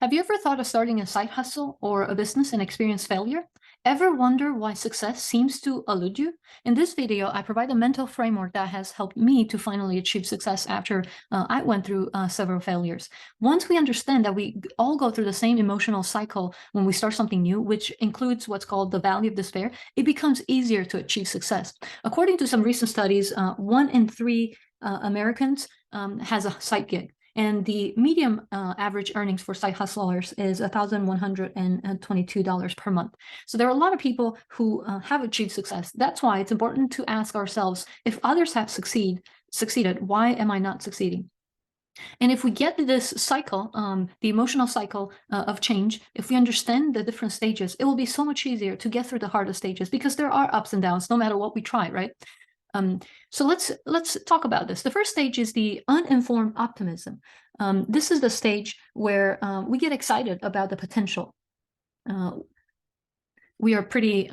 Have you ever thought of starting a side hustle or a business and experienced failure? Ever wonder why success seems to elude you? In this video, I provide a mental framework that has helped me to finally achieve success after I went through several failures. Once we understand that we all go through the same emotional cycle when we start something new, which includes what's called the valley of despair, it becomes easier to achieve success. According to some recent studies, 1 in 3 Americans has a side gig. And the median average earnings for side hustlers is $1,122 per month. So there are a lot of people who have achieved success. That's why it's important to ask ourselves, if others have succeeded, why am I not succeeding? And if we get this cycle, the emotional cycle of change, if we understand the different stages, it will be so much easier to get through the hardest stages because there are ups and downs no matter what we try, right? So let's talk about this. The first stage is the uninformed optimism. This is the stage where we get excited about the potential. We are pretty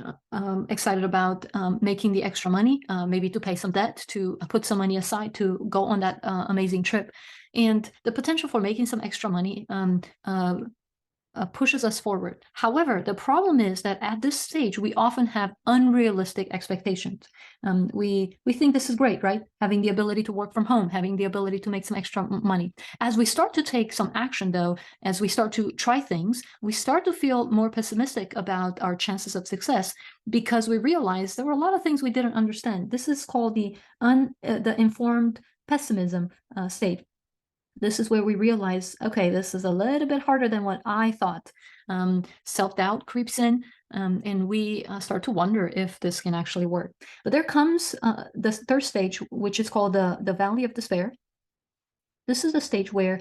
excited about making the extra money, maybe to pay some debt, to put some money aside to go on that amazing trip. And the potential for making some extra money pushes us forward. However, the problem is that at this stage, we often have unrealistic expectations. We think this is great, right? Having the ability to work from home, having the ability to make some extra money. As we start to take some action, though, as we start to try things, we start to feel more pessimistic about our chances of success because we realize there were a lot of things we didn't understand. This is called the informed pessimism state. This is where we realize, okay, this is a little bit harder than what I thought. Self-doubt creeps in, and we start to wonder if this can actually work. But there comes the third stage, which is called the valley of despair. This is the stage where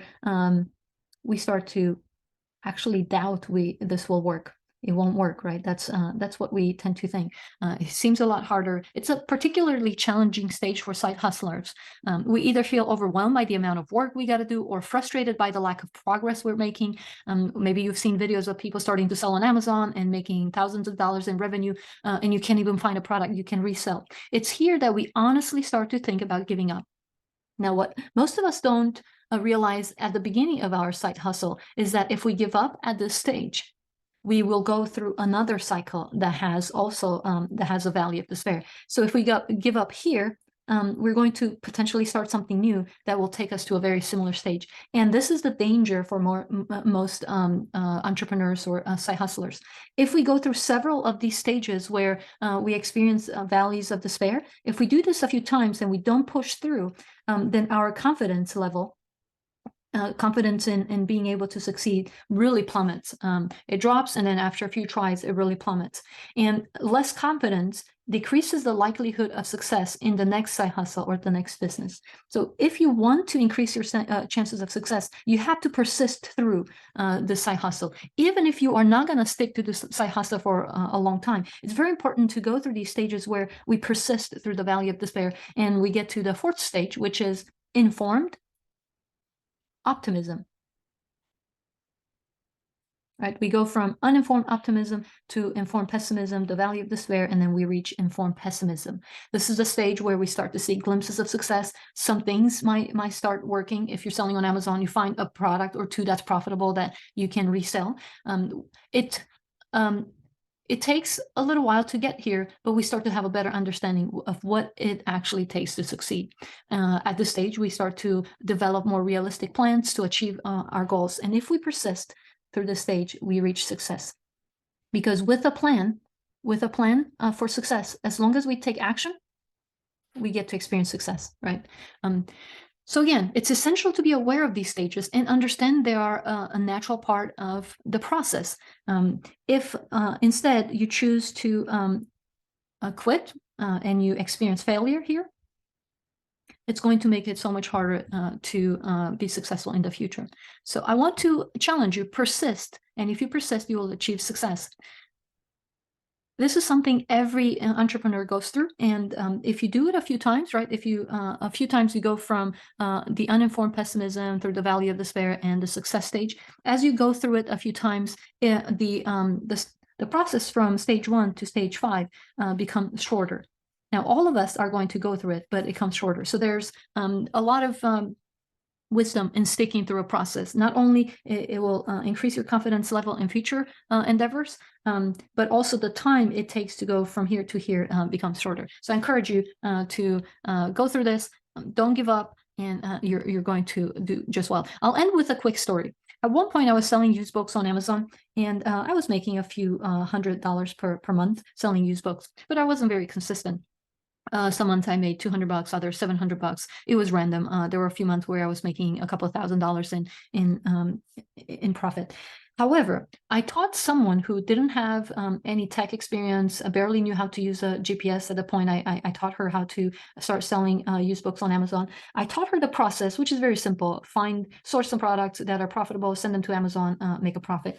we start to actually doubt this will work. It won't work, right? That's what we tend to think. It seems a lot harder. It's a particularly challenging stage for side hustlers. We either feel overwhelmed by the amount of work we got to do or frustrated by the lack of progress we're making. Maybe you've seen videos of people starting to sell on Amazon and making thousands of dollars in revenue, and you can't even find a product you can resell. It's here that we honestly start to think about giving up. Now, what most of us don't realize at the beginning of our side hustle is that if we give up at this stage, we will go through another cycle that has also that has a valley of despair. So if we give up here, we're going to potentially start something new that will take us to a very similar stage. And this is the danger for most entrepreneurs or side hustlers. If we go through several of these stages where we experience valleys of despair, if we do this a few times and we don't push through, then our confidence level, confidence in being able to succeed really plummets. It drops, and then after a few tries, it really plummets. And less confidence decreases the likelihood of success in the next side hustle or the next business. So if you want to increase your chances of success, you have to persist through the side hustle. Even if you are not going to stick to this side hustle for a long time, it's very important to go through these stages where we persist through the valley of despair, and we get to the fourth stage, which is informed optimism. Right? We go from uninformed optimism to informed pessimism, the valley of despair, and then we reach informed pessimism. This is a stage where we start to see glimpses of success. Some things might start working. If you're selling on Amazon, you find a product or two that's profitable that you can resell. It takes a little while to get here, but we start to have a better understanding of what it actually takes to succeed. At this stage, we start to develop more realistic plans to achieve our goals. And if we persist through this stage, we reach success. Because with a plan for success, as long as we take action, we get to experience success, right? So again, it's essential to be aware of these stages and understand they are a natural part of the process. If instead you choose to quit and you experience failure here, it's going to make it so much harder to be successful in the future. So I want to challenge you, persist. And if you persist, you will achieve success. This is something every entrepreneur goes through, and if you do it a few times, right? If you a few times you go from the uninformed pessimism through the valley of despair and the success stage. As you go through it a few times, the process from stage 1 to stage 5 becomes shorter. Now, all of us are going to go through it, but it comes shorter. So there's a lot of wisdom in sticking through a process. Not only it will increase your confidence level in future endeavors, but also the time it takes to go from here to here becomes shorter. So I encourage you to go through this. Don't give up, and you're going to do just well. I'll end with a quick story. At one point, I was selling used books on Amazon, and I was making a few $100 per month selling used books, but I wasn't very consistent. Some months I made $200, others $700. It was random. There were a few months where I was making a couple of $1,000s in profit. However, I taught someone who didn't have any tech experience, barely knew how to use a GPS at the point. I taught her how to start selling used books on Amazon. I taught her the process, which is very simple. Source some products that are profitable, send them to Amazon, make a profit.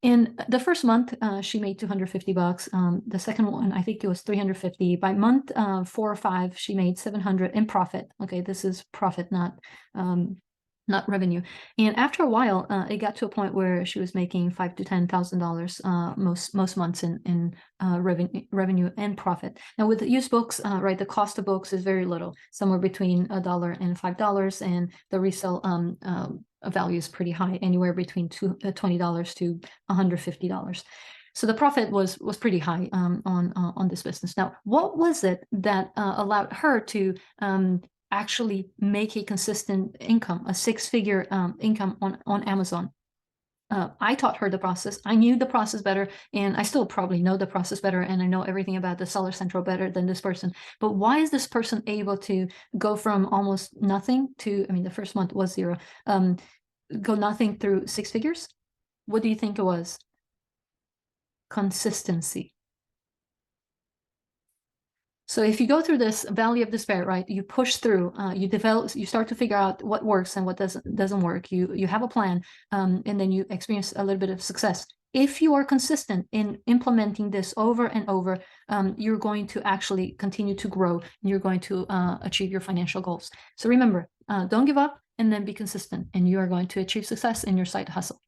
In the first month, she made $250. The second one, I think it was $350. By month 4 or 5, she made $700 in profit. Okay, this is profit, not revenue. And after a while, it got to a point where she was making $5,000 to $10,000 most months in revenue and profit. Now with used books, right, the cost of books is very little, somewhere between $1 and $5, and the resale value is pretty high, anywhere between $20 to $150. So the profit was pretty high on this business. Now, what was it that allowed her to actually make a consistent income, a 6-figure income on Amazon? I taught her the process. I knew the process better, and I still probably know the process better, and I know everything about the Seller Central better than this person. But why is this person able to go from almost nothing to, I mean, the first month was 0, go nothing through 6 figures? What do you think it was? Consistency. So if you go through this valley of despair, right, you push through, you start to figure out what works and what doesn't work. You have a plan, and then you experience a little bit of success. If you are consistent in implementing this over and over, you're going to actually continue to grow, and you're going to achieve your financial goals. So remember, don't give up, and then be consistent, and you are going to achieve success in your side hustle.